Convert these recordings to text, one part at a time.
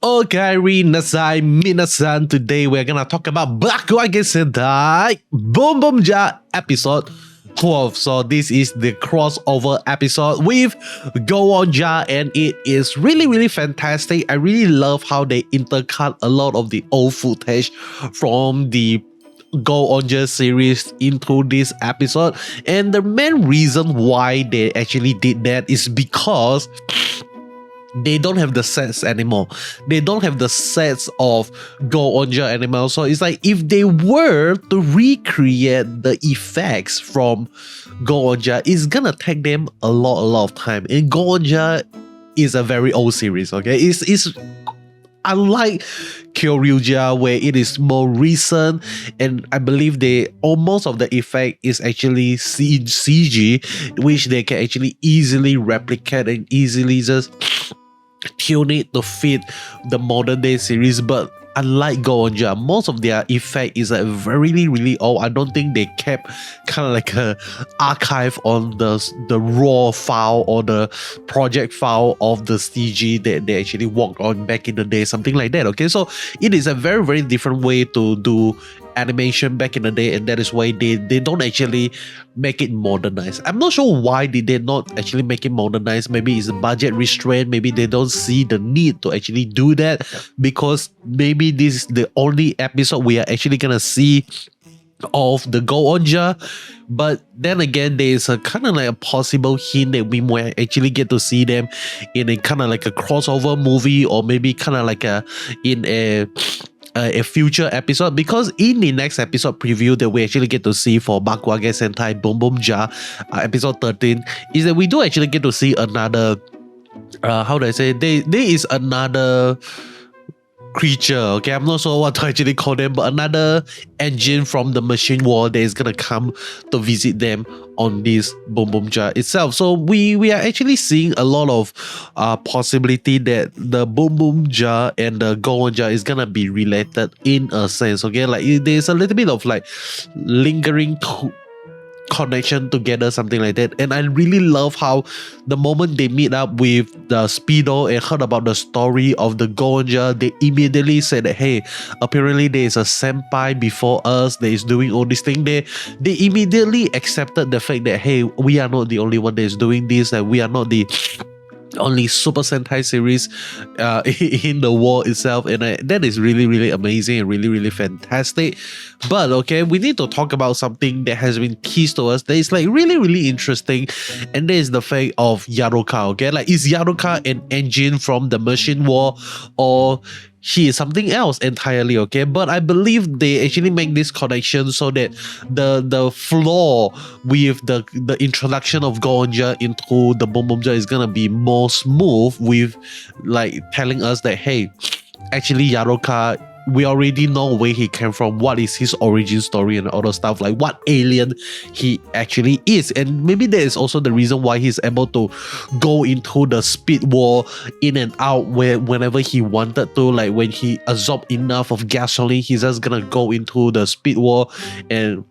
Okay, nasai minasan. Today we're gonna talk about Bakuage Sentai Boonboomger episode 12. So this is the crossover episode with Goonja, and it is really fantastic. I really love how they intercut a lot of the old footage from the Goonja series into this episode, and the main reason why they actually did that is because they don't have the sets anymore. They don't have the sets of Goonja anymore. So it's like if they were to recreate the effects from Goonja, it's gonna take them a lot of time. And Goonja is a very old series, okay? It's unlike KuroIruka, where it is more recent, and I believe most of the effect is actually CG, which they can actually easily replicate and easily just tune it to fit the modern day series. But unlike Goonja, most of their effect is really old. I don't think they kept kind of like a archive on the raw file or the project file of the CG that they actually worked on back in the day, something like that. Okay, so it is a very different way to do animation back in the day, and that is why they don't actually make it modernized. I'm not sure why did they not actually make it modernized. Maybe it's a budget restraint, maybe they don't see the need to actually do that, because maybe this is the only episode we are actually gonna see of the Goonja. But then again, there's a kind of like a possible hint that we might actually get to see them in a kind of like a crossover movie, or maybe kind of like in a future episode, because in the next episode preview that we actually get to see for Bakuage Sentai Boonboomger episode 13 is that we do actually get to see another how do I say, there is another creature, okay, I'm not sure what to actually call them, but another engine from the machine world that is gonna come to visit them on this Boonboomger itself. So we are actually seeing a lot of possibility that the Boonboomger and the Goonja is gonna be related in a sense, okay, like there's a little bit of like lingering connection together, something like that. And I really love how the moment they meet up with the Speedo and heard about the story of the Goonja, they immediately said that, hey, apparently there is a senpai before us that is doing all this thing. They immediately accepted the fact that, hey, we are not the only one that is doing this, and we are not the only Super Sentai series in the world itself, and that is really amazing and really fantastic. But okay, we need to talk about something that has been teased to us that is like really interesting, and that is the fact of Yarucar. Okay, like, is Yarucar an engine from the machine war, or she is something else entirely? Okay, but I believe they actually make this connection so that the flaw with the introduction of Goonja into the Boonboomger is gonna be more smooth, with like telling us that, hey, actually Yarucar, we already know where he came from, what is his origin story and all the stuff, like what alien he actually is. And maybe that is also the reason why he's able to go into the speed war in and out whenever he wanted to. Like when he absorbed enough of gasoline, he's just gonna go into the speed war and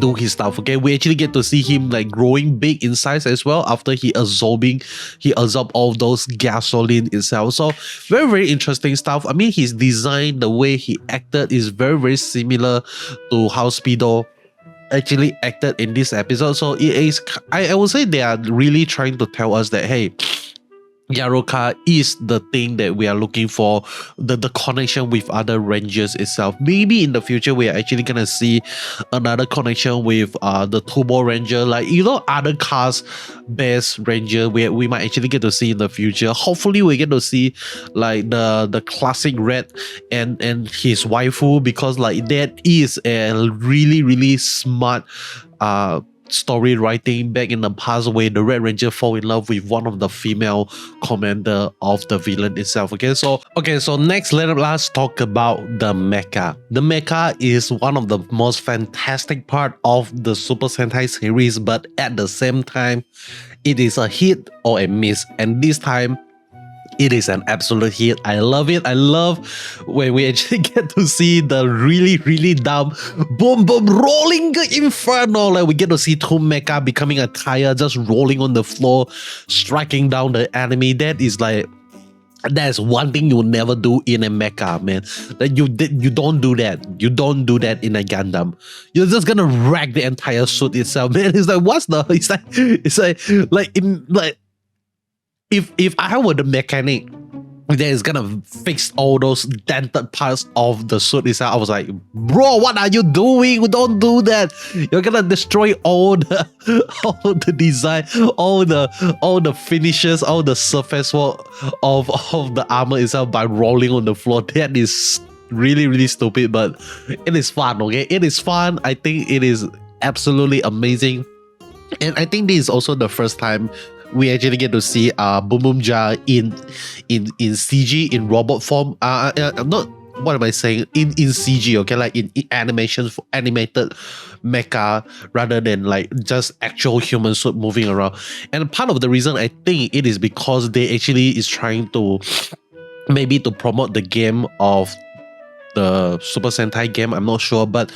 do his stuff. Okay, we actually get to see him like growing big in size as well after he absorbed all those gasoline itself. So very interesting stuff. I mean, his design, the way he acted is very similar to how Speedo actually acted in this episode. So it is, I would say they are really trying to tell us that, hey, Yarucar is the thing that we are looking for, the connection with other rangers itself. Maybe in the future we are actually gonna see another connection with the Turbo Ranger, like, you know, other cars based ranger we might actually get to see in the future. Hopefully we get to see like the classic Red and his waifu, because like that is a really smart story writing back in the past, where the Red Ranger fall in love with one of the female commander of the villain itself. Okay, so next let us talk about the mecha. The mecha is one of the most fantastic part of the Super Sentai series, but at the same time it is a hit or a miss, and this time it is an absolute hit. I love it. I love when we actually get to see the really dumb boom rolling inferno. Like, we get to see two mecha becoming a tire, just rolling on the floor, striking down the enemy. That is like That's one thing you'll never do in a mecha, man. That you don't do that. You don't do that in a Gundam. You're just gonna wreck the entire suit itself, man. It's like what's the? If I were the mechanic that is gonna fix all those dented parts of the suit itself, I was like, bro, what are you doing? Don't do that. You're gonna destroy all the design, all the finishes, all the surface work of the armor itself by rolling on the floor. That is really, really stupid, but it is fun, okay? It is fun. I think it is absolutely amazing. And I think this is also the first time we actually get to see Boonboomger in CG, in robot form. Not, what am I saying? In CG, okay, like in animation, for animated mecha, rather than like just actual human suit moving around. And part of the reason I think it is because they actually is trying to maybe to promote the game of the Super Sentai game, I'm not sure, but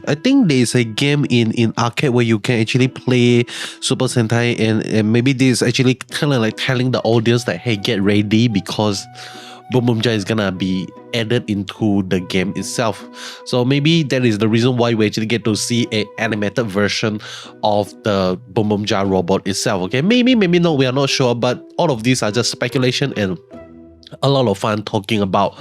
I think there's a game in arcade where you can actually play Super Sentai, and maybe this is actually kind of like telling the audience that, hey, get ready, because Boonboomger is gonna be added into the game itself. So maybe that is the reason why we actually get to see an animated version of the Boonboomger robot itself. Okay, maybe not, we are not sure, but all of these are just speculation and a lot of fun talking about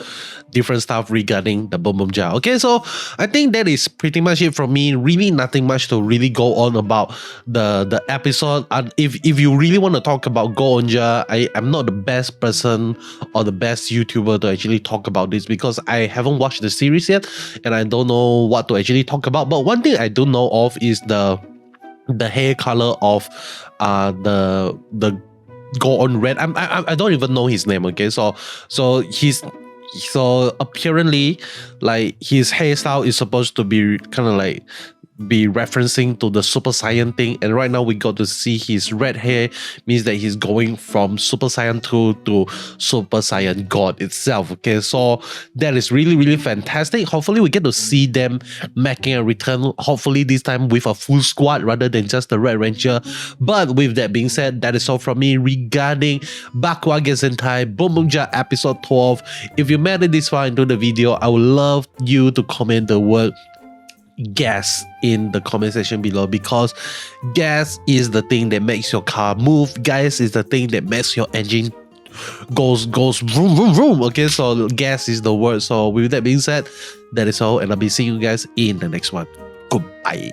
different stuff regarding the Boonboomger. Okay, so I think that is pretty much it from me. Really nothing much to really go on about the episode. And if you really want to talk about Boonboomger, I am not the best person or the best YouTuber to actually talk about this, because I haven't watched the series yet and I don't know what to actually talk about. But one thing I do know of is the hair color of the Go on Red. I don't even know his name. Okay, so apparently, like, his hairstyle is supposed to be kind of like be referencing to the Super Saiyan thing, and right now we got to see his red hair means that he's going from Super Saiyan 2 to Super Saiyan God itself. Okay, so that is really, really fantastic. Hopefully we get to see them making a return, hopefully this time with a full squad rather than just the Red Ranger. But with that being said, that is all from me regarding Bakuage Sentai Boonboomger episode 12. If you made it this far into the video, I would love you to comment the word gas in the comment section below, because gas is the thing that makes your car move. Gas is the thing that makes your engine goes vroom vroom vroom. Okay, so gas is the word. So with that being said, that is all, and I'll be seeing you guys in the next one. Goodbye.